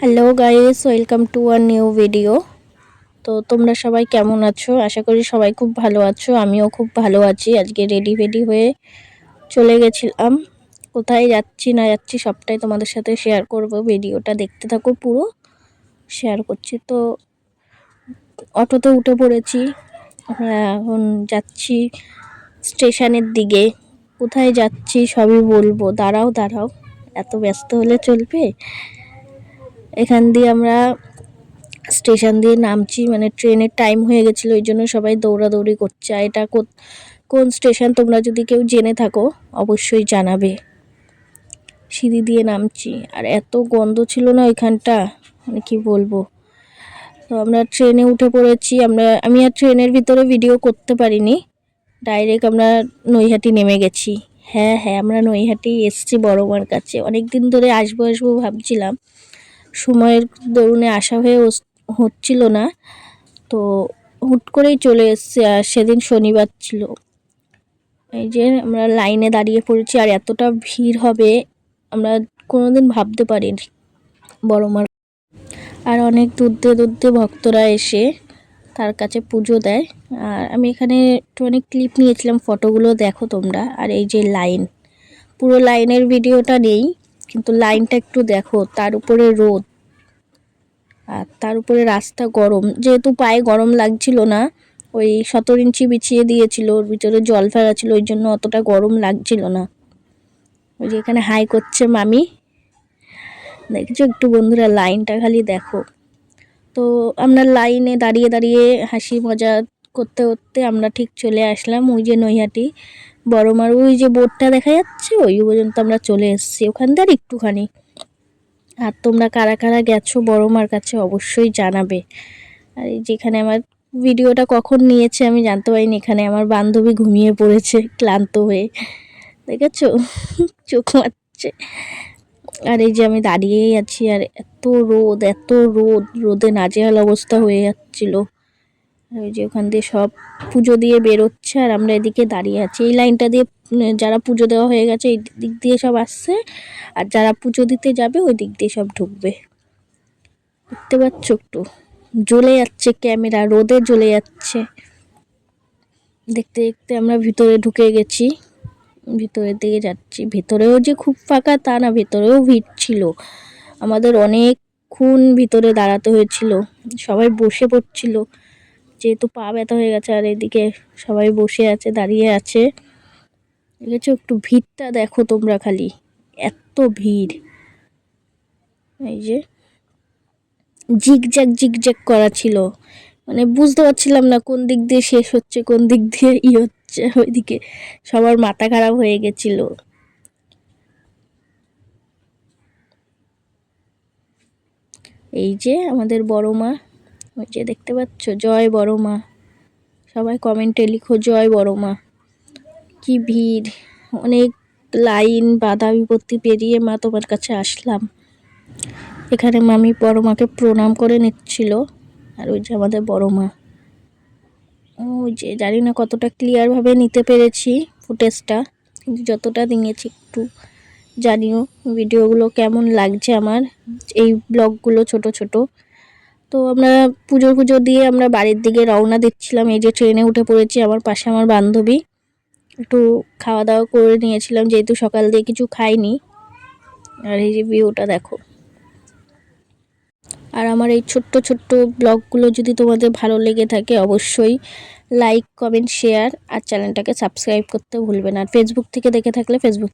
Hello guys, welcome to a new video. তো তোমরা সবাই কেমন আছো? আশা করি সবাই খুব ভালো আছো। আমিও খুব ভালো আছি। আজকে রেডি হয়ে চলে গেছিলাম। কোথায় যাচ্ছি না যাচ্ছি সবটাই তোমাদের সাথে শেয়ার করব। ভিডিওটা দেখতে থাকো, পুরো শেয়ার করছি। তো অটোতে উঠে পড়েছি। এখন যাচ্ছি স্টেশনের দিকে। কোথায় যাচ্ছি সবই বলবো। দাঁড়াও, এত ব্যস্ত হলে চলবে? এখান দিয়ে আমরা স্টেশন দিয়ে নামছি, মানে ট্রেনের টাইম হয়ে গেছিলো, ওই জন্য সবাই দৌড়াদৌড়ি করছে। আর এটা কোন স্টেশন তোমরা যদি কেউ জেনে থাকো অবশ্যই জানাবে। সিঁড়ি দিয়ে নামছি, আর এত গন্ধ ছিল না ওইখানটা, মানে কি বলবো। তো আমরা ট্রেনে উঠে পড়েছি। আমি আর ট্রেনের ভিতরে ভিডিও করতে পারিনি, ডাইরেক্ট আমরা নৈহাটি নেমে গেছি। হ্যাঁ, আমরা নৈহাটি এসছি বড়মার কাছে। অনেক দিন ধরে আসবো ভাবছিলাম, সময়ের দরুনে আসা হচ্ছিল না। তো হুট করেই চলে এসছে, আর সেদিন শনিবার ছিল। এই যে আমরা লাইনে দাঁড়িয়ে পড়েছি, আর এতটা ভিড় হবে আমরা কোনোদিন ভাবতে পারিনি বড়মার। আর অনেক দূর দিয়ে ভক্তরা এসে তার কাছে পুজো দেয়। আর আমি এখানে একটু অনেক ক্লিপ নিয়েছিলাম, ফটোগুলো দেখো তোমরা। আর এই যে লাইন, পুরো লাইনের ভিডিওটা নেই, কিন্তু লাইনটা একটু দেখো। তার উপরে রোদ, আর তার উপরে রাস্তা গরম। যেহেতু পায়ে গরম লাগছিল না, ওই 17 ইঞ্চি বিছিয়ে দিয়েছিল, ওর ভিতরে জল ফেলা ছিল, ওই জন্য অতটা গরম লাগছিল না। ওই যে এখানে হাই করছে মামি, দেখছো একটু বন্ধুরা? লাইনটা খালি দেখো। তো আমরা লাইনে দাঁড়িয়ে হাসি মজা করতে করতে আমরা ঠিক চলে আসলাম ওই যে নৈহাটি বড়মার। ওই যে বোর্ডটা দেখা যাচ্ছে, ওই পর্যন্ত আমরা চলে এসেছি, ওখান থেকে আর একটুখানি। আর তোমরা কারা কারা গেছো বড়মার কাছে অবশ্যই জানাবে। আর এই যেখানে আমার ভিডিওটা কখন নিয়েছে আমি জানতে পারিনি। এখানে আমার বান্ধবী ঘুমিয়ে পড়েছে ক্লান্ত হয়ে, দেখেছো? চোখ মারছে। আর এই যে আমি দাঁড়িয়েই আছি, আর এত রোদে নাজেহাল অবস্থা হয়ে যাচ্ছিল। ওই যে ওখান দিয়ে সব পুজো দিয়ে বেরোচ্ছে, আর আমরা এদিকে দাঁড়িয়ে আছি। এই লাইনটা দিয়ে যারা পুজো দেওয়া হয়ে গেছে এই দিক দিয়ে সব আসছে, আর যারা পুজো দিতে যাবে ওই দিক দিয়ে সব ঢুকবে। দেখতে পাচ্ছ? একটু জ্বলে যাচ্ছে ক্যামেরা, রোদে জ্বলে যাচ্ছে। দেখতে দেখতে আমরা ভিতরে ঢুকে গেছি, ভিতরের দিকে যাচ্ছি। ভেতরেও যে খুব ফাঁকা তা না, ভেতরেও ভিড় ছিল। আমাদের অনেকক্ষণ ভিতরে দাঁড়াতে হয়েছিল, সবাই বসে পড়ছিল যেহেতু পা ব্যথা হয়ে গেছে। আর এদিকে সবাই বসে আছে, দাঁড়িয়ে আছে। দেখেছো? একটু ভিড়টা দেখো তোমরা খালি, এত ভিড়। এই যে জিগজ্যাগ করা ছিল, মানে বুঝতে পারছিলাম না কোন দিক দিয়ে শেষ হচ্ছে কোন দিক দিয়ে হচ্ছে। ওইদিকে সবার মাথা খারাপ হয়ে গেছিল। এই যে আমাদের বড়মা, ওই যে দেখতে পাচ্ছ, জয় বড়মা। সবাই কমেন্টে লিখো জয় বড়মা। কি ভিড়, অনেক লাইন বাধা বিপত্তি পেরিয়ে মা তোমার কাছে আসলাম। এখানে মামি বড়মাকে প্রণাম করে নিচ্ছিল। আর ওই যে আমাদের বড়মা, ওই যে জানি না কতটা ক্লিয়ারভাবে নিতে পেরেছি ফুটেজটা, কিন্তু যতটা নিয়েছি একটু জানিও ভিডিওগুলো কেমন লাগছে আমার, এই ব্লগগুলো ছোট। তো আমরা পুজো দিয়ে আমরা বাড়ির দিকে রওনা দিচ্ছিলাম। এই যে ট্রেনে উঠে পড়েছি, আমার পাশে আমার বান্ধবী। একটু খাওয়া দাওয়া করে নিয়েছিলাম যেহেতু সকাল দিয়ে কিছু খাইনি। আর এই যে ভিউটা দেখো। আর আমার এই ছোট্ট ব্লগগুলো যদি তোমাদের ভালো লেগে থাকে অবশ্যই লাইক, কমেন্ট, শেয়ার আর চ্যানেলটাকে সাবস্ক্রাইব করতে ভুলবে না। আর ফেসবুক থেকে দেখে থাকলে ফেসবুক